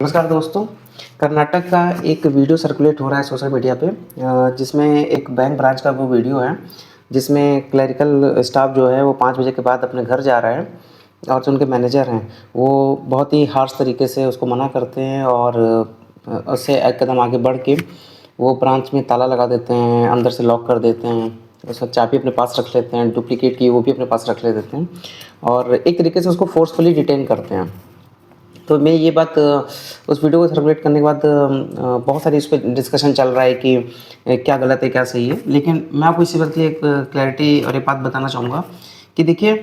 नमस्कार दोस्तों। कर्नाटक का एक वीडियो सर्कुलेट हो रहा है सोशल मीडिया पे, जिसमें एक बैंक ब्रांच का वो वीडियो है जिसमें क्लरिकल स्टाफ जो है वो 5 बजे के बाद अपने घर जा रहा है और जो उनके मैनेजर हैं वो बहुत ही हार्श तरीके से उसको मना करते हैं और उससे एक कदम आगे बढ़ के वो ब्रांच में ताला लगा देते हैं, अंदर से लॉक कर देते हैं, उसका चाबी अपने पास रख लेते हैं, डुप्लीकेट की वो भी अपने पास रख ले देते हैं और एक तरीके से उसको फोर्सफुली डिटेन करते हैं। तो मैं ये बात उस वीडियो को सर्कुलेट करने के बाद बहुत सारी इस पे डिस्कशन चल रहा है कि क्या गलत है क्या सही है। लेकिन मैं आपको इसी बात की एक क्लैरिटी और एक बात बताना चाहूँगा कि देखिए,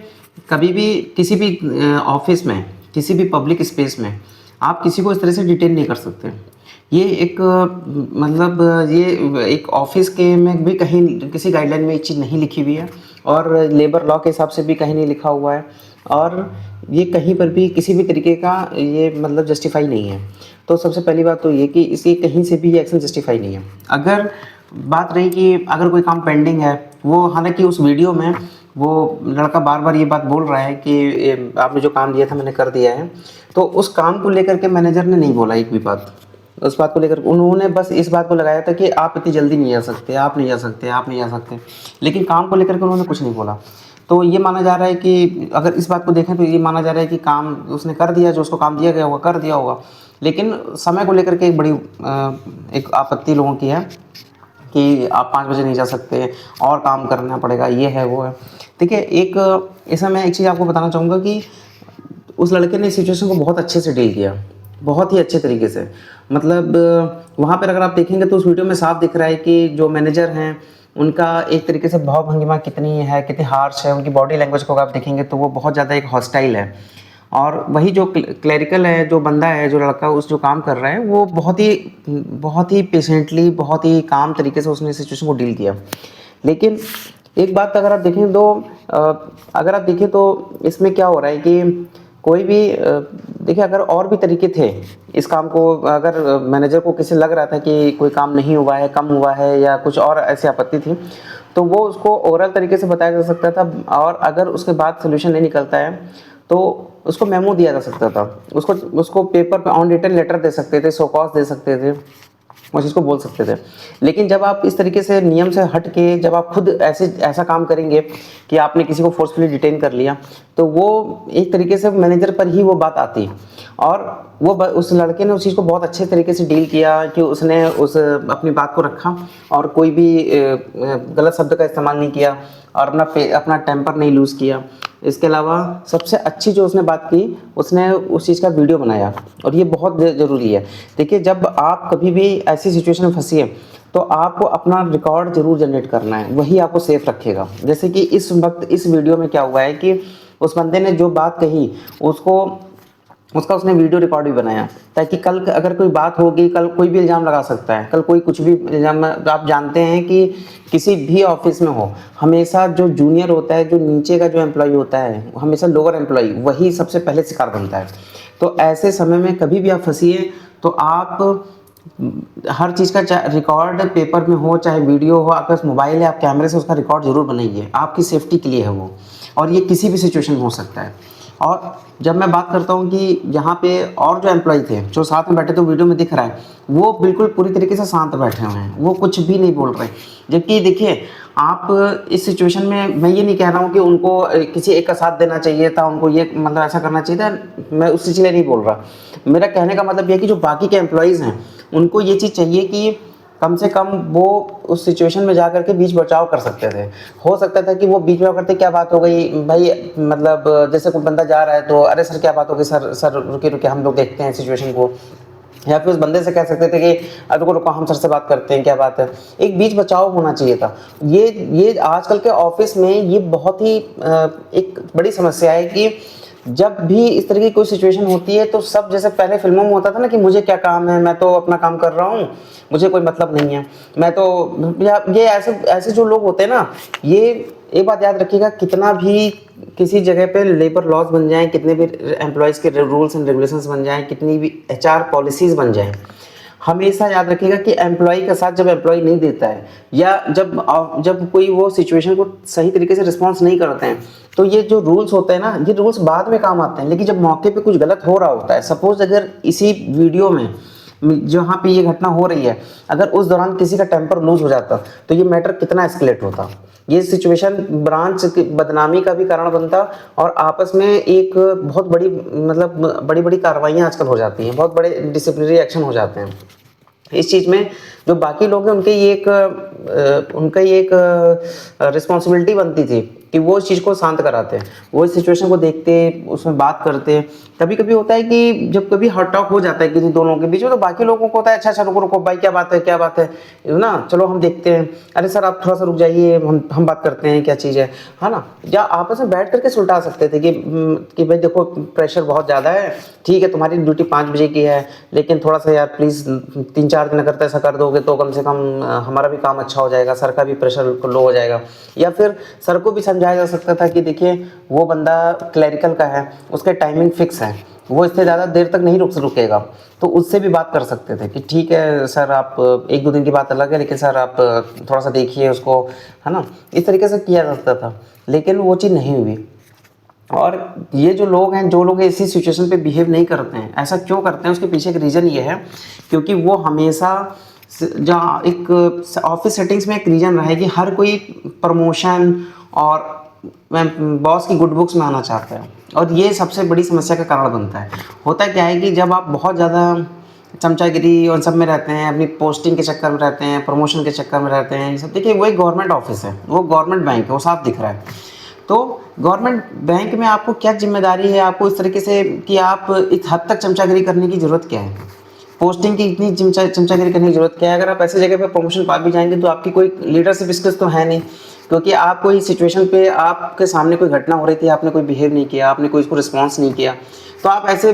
कभी भी किसी भी ऑफिस में, किसी भी पब्लिक स्पेस में आप किसी को इस तरह से डिटेन नहीं कर सकते। ये एक मतलब ये एक ऑफिस के में भी कहीं किसी गाइडलाइन में ये चीज़ नहीं लिखी हुई है और लेबर लॉ के हिसाब से भी कहीं नहीं लिखा हुआ है और ये कहीं पर भी किसी भी तरीके का ये मतलब जस्टिफाई नहीं है। तो सबसे पहली बात तो ये कि इसकी कहीं से भी ये एक्शन जस्टिफाई नहीं है। अगर बात रही कि अगर कोई काम पेंडिंग है, वो हालांकि उस वीडियो में वो लड़का बार बार ये बात बोल रहा है कि आपने जो काम दिया था मैंने कर दिया है, तो उस काम को लेकर के मैनेजर ने नहीं बोला एक भी बात। उस बात को लेकर उन्होंने बस इस बात को लगाया था कि आप इतनी जल्दी नहीं आ सकते, आप नहीं आ सकते, आप नहीं आ सकते, लेकिन काम को लेकर के उन्होंने कुछ नहीं बोला। तो ये माना जा रहा है कि अगर इस बात को देखें तो ये माना जा रहा है कि काम उसने कर दिया, जो उसको काम दिया गया होगा कर दिया होगा। लेकिन समय को लेकर के एक बड़ी एक आपत्ति लोगों की है कि आप 5 बजे नहीं जा सकते और काम करना पड़ेगा, ये है वो है। देखिए, एक इसमें मैं एक चीज़ आपको बताना चाहूँगा कि उस लड़के ने सिचुएशन को बहुत अच्छे से डील किया, बहुत ही अच्छे तरीके से। मतलब वहाँ पर अगर आप देखेंगे तो उस वीडियो में साफ दिख रहा है कि जो मैनेजर हैं उनका एक तरीके से भाव भंगिमा कितनी है, कितनी हार्श है, उनकी बॉडी लैंग्वेज को आप देखेंगे तो वो बहुत ज़्यादा एक हॉस्टाइल है। और वही जो क्लरिकल है, जो बंदा है, जो लड़का उस जो काम कर रहा है, वो बहुत ही पेशेंटली, बहुत ही काम तरीके से उसने सिचुएशन को डील किया। लेकिन एक बात अगर आप देखें तो अगर आप देखें तो इसमें क्या हो रहा है कि कोई भी देखिए, अगर और भी तरीके थे इस काम को, अगर मैनेजर को किसी लग रहा था कि कोई काम नहीं हुआ है, कम हुआ है या कुछ और ऐसी आपत्ति थी, तो वो उसको ओरल तरीके से बताया जा सकता था और अगर उसके बाद सोल्यूशन नहीं निकलता है तो उसको मेमो दिया जा सकता था, उसको पेपर पे ऑन रिटन लेटर दे सकते थे, शो कॉज दे सकते थे, उस चीज़ को बोल सकते थे। लेकिन जब आप इस तरीके से नियम से हट के जब आप खुद ऐसा काम करेंगे कि आपने किसी को फोर्सफुली डिटेन कर लिया, तो वो एक तरीके से मैनेजर पर ही वो बात आती। और वो उस लड़के ने उस चीज़ को बहुत अच्छे तरीके से डील किया कि उसने उस अपनी बात को रखा और कोई भी गलत शब्द का इस्तेमाल नहीं किया और अपना टेम्पर नहीं लूज़ किया। इसके अलावा सबसे अच्छी जो उसने बात की, उसने उस चीज़ का वीडियो बनाया और ये बहुत ज़रूरी है। देखिए, जब आप कभी भी ऐसी सिचुएशन में फंसिए तो आपको अपना रिकॉर्ड जरूर जनरेट करना है, वही आपको सेफ रखेगा। जैसे कि इस वक्त इस वीडियो में क्या हुआ है कि उस बंदे ने जो बात कही उसका उसने वीडियो रिकॉर्ड भी बनाया, ताकि कल अगर कोई बात होगी, कल कोई भी इल्ज़ाम लगा सकता है, कल कोई कुछ भी इल्ज़ाम। आप जानते हैं कि किसी भी ऑफिस में हो, हमेशा जो जूनियर होता है, जो नीचे का जो एम्प्लॉय होता है, हमेशा लोअर एम्प्लॉय वही सबसे पहले शिकार बनता है। तो ऐसे समय में कभी भी आप फंसिए तो आप हर चीज़ का चाहे रिकॉर्ड पेपर में हो चाहे वीडियो हो, आपके पास मोबाइल है, आप कैमरे से उसका रिकॉर्ड जरूर बनाइए, आपकी सेफ्टी के लिए है वो। और ये किसी भी सिचुएशन में हो सकता है। और जब मैं बात करता हूँ कि यहाँ पे और जो एम्प्लॉय थे जो साथ में बैठे थे, वीडियो में दिख रहा है वो बिल्कुल पूरी तरीके से शांत बैठे हुए हैं, वो कुछ भी नहीं बोल रहे। जबकि देखिए, आप इस सिचुएशन में, मैं ये नहीं कह रहा हूँ कि उनको किसी एक का साथ देना चाहिए था, उनको ये मतलब ऐसा करना चाहिए था, मैं उस चीज़ के लिए नहीं बोल रहा। मेरा कहने का मतलब ये कि जो बाकी के एम्प्लॉयज़ हैं उनको ये चीज़ चाहिए कि कम से कम वो उस सिचुएशन में जा करके बीच बचाव कर सकते थे। हो सकता था कि वो बीच में करते, क्या बात हो गई भाई, मतलब जैसे कोई बंदा जा रहा है तो अरे सर क्या बात हो गई, सर सर रुके रुके हम लोग देखते हैं सिचुएशन को। या फिर उस बंदे से कह सकते थे कि रुको रुको हम सर से बात करते हैं, क्या बात है। एक बीच बचाव होना चाहिए था। ये आजकल के ऑफिस में ये बहुत ही एक बड़ी समस्या है कि जब भी इस तरह की कोई सिचुएशन होती है तो सब, जैसे पहले फिल्मों में होता था ना कि मुझे क्या काम है, मैं तो अपना काम कर रहा हूँ, मुझे कोई मतलब नहीं है, मैं तो, या ये ऐसे ऐसे जो लोग होते हैं ना, ये एक बात याद रखिएगा, कितना भी किसी जगह पे लेबर लॉज बन जाएं, कितने भी एम्प्लॉयज़ के रूल्स एंड रेगुलेशंस बन जाएं, कितनी भी एचआर पॉलिसीज़ बन जाएं, हमेशा याद रखिएगा कि एम्प्लॉय का साथ जब एम्प्लॉय नहीं देता है या जब कोई वो सिचुएशन को सही तरीके से रिस्पॉन्स नहीं करते हैं, तो ये जो रूल्स होते हैं ना, ये रूल्स बाद में काम आते हैं, लेकिन जब मौके पे कुछ गलत हो रहा होता है, सपोज अगर इसी वीडियो में जहाँ पे ये घटना हो रही है, अगर उस दौरान किसी का टेम्पर लूज हो जाता तो ये मैटर कितना एस्केलेट होता, ये सिचुएशन ब्रांच की बदनामी का भी कारण बनता और आपस में एक बहुत बड़ी मतलब बड़ी बड़ी कार्रवाइयाँ आजकल हो जाती हैं, बहुत बड़े डिसिप्लिनरी एक्शन हो जाते हैं। इस चीज़ में जो बाकी लोग हैं उनका ये एक रिस्पॉन्सिबिलिटी बनती थी कि वो इस चीज़ को शांत कराते हैं, वो इस सिचुएशन को देखते, उसमें बात करते। कभी कभी होता है कि जब कभी हॉट टॉक हो जाता है किसी दो लोगों के बीच में, तो बाकी लोगों को होता है अच्छा अच्छा रुको रुको भाई, क्या बात है ना, चलो हम देखते हैं, अरे सर आप थोड़ा सा रुक जाइए, हम बात करते हैं क्या चीज़ है ना। या आपस में बैठ करके सुलझा सकते थे कि भाई देखो प्रेशर बहुत ज़्यादा है, ठीक है तुम्हारी ड्यूटी 5 बजे की है, लेकिन थोड़ा सा यार प्लीज़ 3-4 दिन अगर ऐसा कर दोगे तो कम से कम हमारा भी काम अच्छा हो जाएगा, सर का भी प्रेशर लो हो जाएगा। या फिर सर को भी समझाया जा सकता था कि देखिए वो बंदा क्लरिकल का है, उसका टाइमिंग फिक्स है, वो इससे ज़्यादा देर तक नहीं रुकेगा, तो उससे भी बात कर सकते थे कि ठीक है सर आप 1-2 दिन की बात अलग है, लेकिन सर आप थोड़ा सा देखिए उसको, है ना, इस तरीके से किया जा सकता था। लेकिन वो चीज़ नहीं हुई। और ये जो लोग हैं, जो लोग इसी सिचुएशन पे बिहेव नहीं करते हैं, ऐसा क्यों करते हैं, उसके पीछे एक रीज़न ये है क्योंकि वो हमेशा जहाँ एक ऑफिस सेटिंग्स में एक रीज़न रहा है कि हर कोई प्रमोशन और बॉस की गुड बुक्स में आना चाहता है, और ये सबसे बड़ी समस्या का कारण बनता है। होता क्या है कि जब आप बहुत ज़्यादा चमचागिरी और सब में रहते हैं, अपनी पोस्टिंग के चक्कर में रहते हैं, प्रमोशन के चक्कर में रहते हैं, ये सब देखिए वो एक गवर्नमेंट ऑफिस है, वो गवर्नमेंट बैंक है, वो साफ दिख रहा है। तो गवर्नमेंट बैंक में आपको क्या जिम्मेदारी है, आपको इस तरीके से कि आप इस हद तक चमचागिरी करने की ज़रूरत क्या है, पोस्टिंग की इतनी चमचागिरी करने की ज़रूरत क्या है। अगर आप ऐसी जगह पे प्रमोशन पा भी जाएंगे तो आपकी कोई लीडरशिप स्किल्स तो है नहीं, क्योंकि आप कोई सिचुएशन पे आपके सामने कोई घटना हो रही थी, आपने कोई बिहेव नहीं किया, आपने कोई इसको रिस्पॉन्स नहीं किया, तो आप ऐसे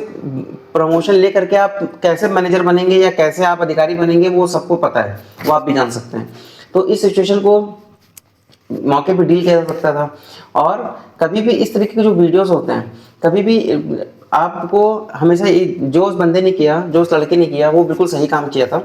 प्रमोशन ले करके आप कैसे मैनेजर बनेंगे या कैसे आप अधिकारी बनेंगे वो सबको पता है, वो आप भी जान सकते हैं। तो इस सिचुएशन को मौके पे डील किया जा सकता था। और कभी भी इस तरीके के जो वीडियोस होते हैं, कभी भी आपको हमेशा जो उस बंदे ने किया, जो उस लड़के ने किया, वो बिल्कुल सही काम किया था।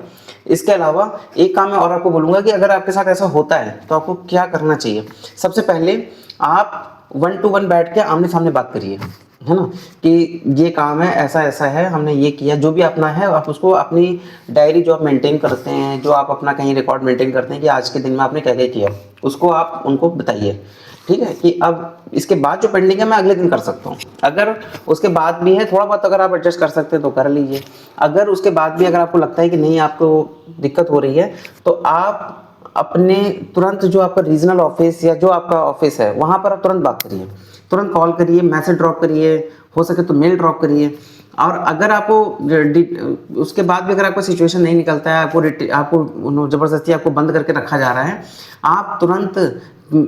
इसके अलावा एक काम मैं और आपको बोलूँगा कि अगर आपके साथ ऐसा होता है तो आपको क्या करना चाहिए। सबसे पहले आप 1 to 1 बैठ के आमने सामने बात करिए, है ना, कि ये काम है, ऐसा ऐसा है, हमने ये किया, जो भी अपना है आप उसको अपनी डायरी जो आप मेंटेन करते हैं, जो आप अपना कहीं रिकॉर्ड मेंटेन करते हैं कि आज के दिन में आपने क्या क्या किया, उसको आप उनको बताइए, ठीक है, कि अब इसके बाद जो पेंडिंग है मैं अगले दिन कर सकता हूँ। अगर उसके बाद भी है थोड़ा बहुत अगर आप एडजस्ट कर सकते हैं तो कर लीजिए। अगर उसके बाद भी अगर आपको लगता है कि नहीं आपको दिक्कत हो रही है, तो आप अपने तुरंत जो आपका रीजनल ऑफिस या जो आपका ऑफिस है वहाँ पर आप तुरंत बात करिए, तुरंत कॉल करिए, मैसेज ड्रॉप करिए, हो सके तो मेल ड्रॉप करिए। और अगर आपको उसके बाद भी अगर आपका सिचुएशन नहीं निकलता है, आपको ज़बरदस्ती आपको बंद करके रखा जा रहा है, आप तुरंत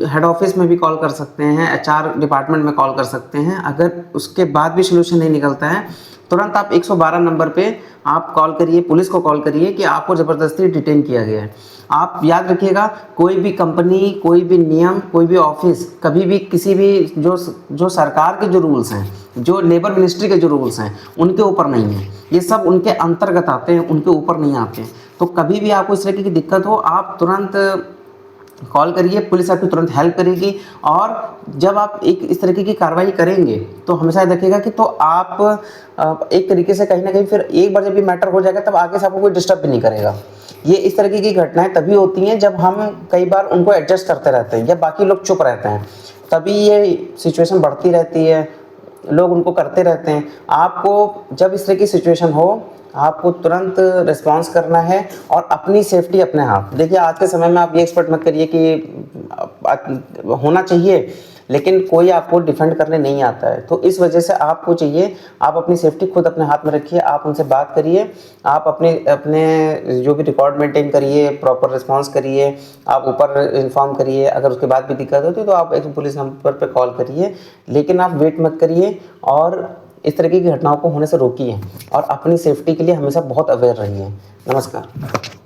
हेड ऑफिस में भी कॉल कर सकते हैं, एचआर डिपार्टमेंट में कॉल कर सकते हैं। अगर उसके बाद भी सोल्यूशन नहीं निकलता है, तुरंत आप 112 नंबर पे आप कॉल करिए, पुलिस को कॉल करिए कि आपको ज़बरदस्ती डिटेन किया गया है। आप याद रखिएगा, कोई भी कंपनी, कोई भी नियम, कोई भी ऑफिस कभी भी किसी भी जो सरकार के जो रूल्स हैं, जो लेबर मिनिस्ट्री के जो रूल्स हैं, उनके ऊपर नहीं है। ये सब उनके अंतर्गत आते हैं, उनके ऊपर नहीं आते। तो कभी भी आपको इस तरीके की दिक्कत हो, आप तुरंत कॉल करिए, पुलिस आपकी तुरंत हेल्प करेगी। और जब आप एक इस तरीके की कार्रवाई करेंगे तो हमेशा देखिएगा कि तो आप एक तरीके से कहीं ना कहीं फिर एक बार जब ये मैटर हो जाएगा तब आगे से आपको कोई डिस्टर्ब भी नहीं करेगा। ये इस तरीके की घटनाएं तभी होती हैं जब हम कई बार उनको एडजस्ट करते रहते हैं या बाकी लोग चुप रहते हैं, तभी ये सिचुएशन बढ़ती रहती है, लोग उनको करते रहते हैं। आपको जब इस तरह की सिचुएशन हो, आपको तुरंत रिस्पॉन्स करना है और अपनी सेफ्टी अपने हाथ। देखिए आज के समय में आप ये एक्सपेक्ट मत करिए कि होना चाहिए, लेकिन कोई आपको डिफेंड करने नहीं आता है। तो इस वजह से आपको चाहिए, आप अपनी सेफ्टी खुद अपने हाथ में रखिए, आप उनसे बात करिए, आप अपने जो भी रिकॉर्ड मेंटेन करिए, प्रॉपर रिस्पॉन्स करिए, आप ऊपर इन्फॉर्म करिए। अगर उसके बाद भी दिक्कत होती है तो आप एक पुलिस नंबर पर कॉल करिए, लेकिन आप वेट मत करिए और इस तरीके की घटनाओं को होने से रोकिए और अपनी सेफ्टी के लिए हमेशा बहुत अवेयर रहिए। नमस्कार।